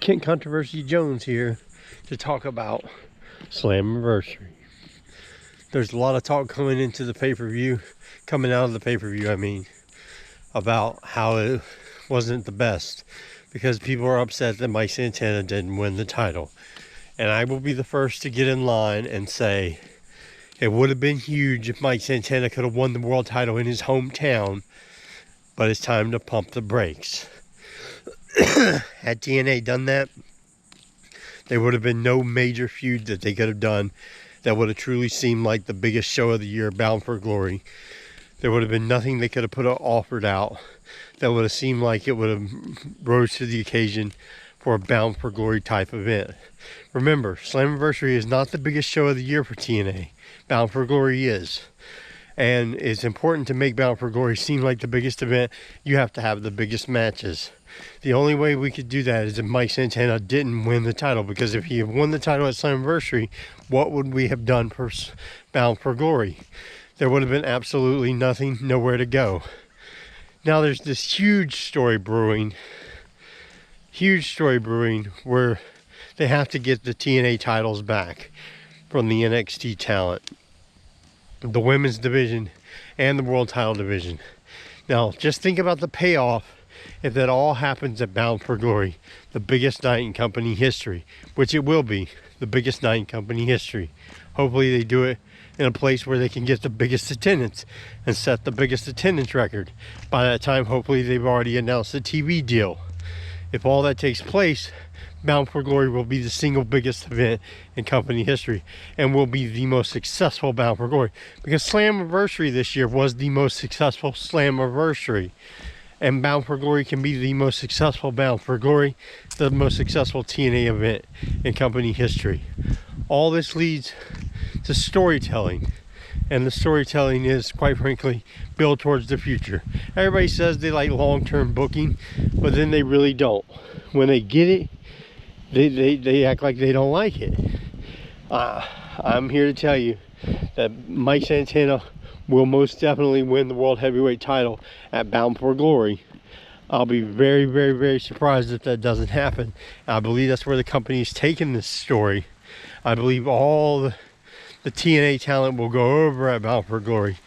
Kent Controversy Jones here to talk about Slammiversary. There's a lot of talk coming into the pay-per-view, coming out of the pay-per-view, I mean, about how it wasn't the best because people are upset that Mike Santana didn't win the title. And I will be the first to get in line and say it would have been huge if Mike Santana could have won the world title in his hometown, but it's time to pump the brakes. Had TNA done that, there would have been no major feud that they could have done that would have truly seemed like the biggest show of the year, Bound for Glory. There would have been nothing they could have offered out that would have seemed like it would have rose to the occasion for a Bound for Glory type event. Remember, Slammiversary is not the biggest show of the year for TNA. Bound for Glory is. And it's important to make Bound for Glory seem like the biggest event. You have to have the biggest matches. The only way we could do that is if Mike Santana didn't win the title, because if he had won the title at Slammiversary, what would we have done for Bound for Glory? There would have been absolutely nothing, nowhere to go. Now there's this huge story brewing where they have to get the TNA titles back from the NXT talent, the women's division and the world title division. Now just think about the payoff if that all happens at Bound for Glory, the biggest night in company history, which it will be the biggest night in company history. Hopefully they do it in a place where they can get the biggest attendance and set the biggest attendance record. By that time, hopefully they've already announced the TV deal. If all that takes place, Bound for Glory will be the single biggest event in company history and will be the most successful Bound for Glory, because Slammiversary this year was the most successful Slammiversary, and Bound for Glory can be the most successful Bound for Glory, the most successful TNA event in company history. All this leads to storytelling, and the storytelling is, quite frankly, built towards the future. Everybody says they like long-term booking, but then they really don't. When they get it, they act like they don't like it. I'm here to tell you that Mike Santana will most definitely win the World Heavyweight title at Bound for Glory. I'll be very, very, very surprised if that doesn't happen. I believe that's where the company is taking this story. I believe all the TNA talent will go over at Bound for Glory.